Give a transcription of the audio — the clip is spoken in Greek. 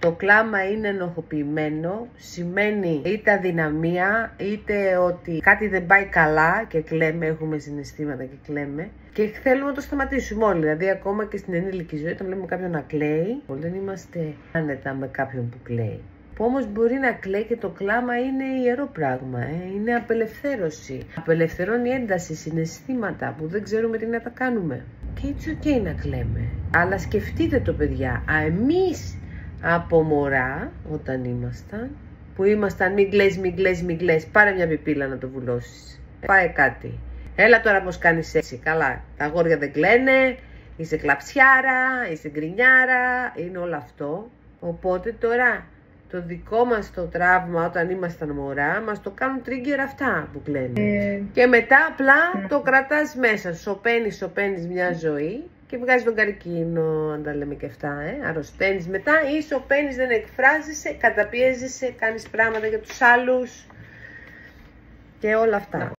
το κλάμα είναι ενοχοποιημένο, σημαίνει είτε αδυναμία, είτε ότι κάτι δεν πάει καλά και κλαίμε, έχουμε συναισθήματα και κλαίμε. Και θέλουμε να το σταματήσουμε όλοι. Δηλαδή, ακόμα και στην ενήλικη ζωή, όταν βλέπουμε κάποιον να κλαίει, δεν είμαστε άνετα με κάποιον που κλαίει. Που όμως μπορεί να κλαίει και το κλάμα είναι ιερό πράγμα, είναι απελευθέρωση. Απελευθερώνει ένταση, συναισθήματα που δεν ξέρουμε τι να τα κάνουμε. Και έτσι ok να κλαίμε. Αλλά σκεφτείτε το, παιδιά, εμείς από μωρά, όταν ήμασταν, που ήμασταν μην κλαις, μην κλαις, μην κλαις, πάρε μια πιπίλα να το βουλώσεις. Πάει κάτι. Έλα τώρα πως κάνεις έτσι. Καλά, τα αγόρια δεν κλαίνε, είσαι κλαψιάρα, είσαι γκρινιάρα, είναι όλο αυτό. Οπότε τώρα το δικό μας το τραύμα όταν ήμασταν μωρά μας το κάνουν trigger αυτά που κλαίνε. Και μετά απλά το κρατάς μέσα, σωπαίνεις μια ζωή και βγάζει τον καρκίνο, αν τα λέμε και αυτά, αρρωσταίνεις μετά ή σωπαίνεις, δεν εκφράζεσαι, καταπιέζεσαι, κάνεις πράγματα για τους άλλους και όλα αυτά.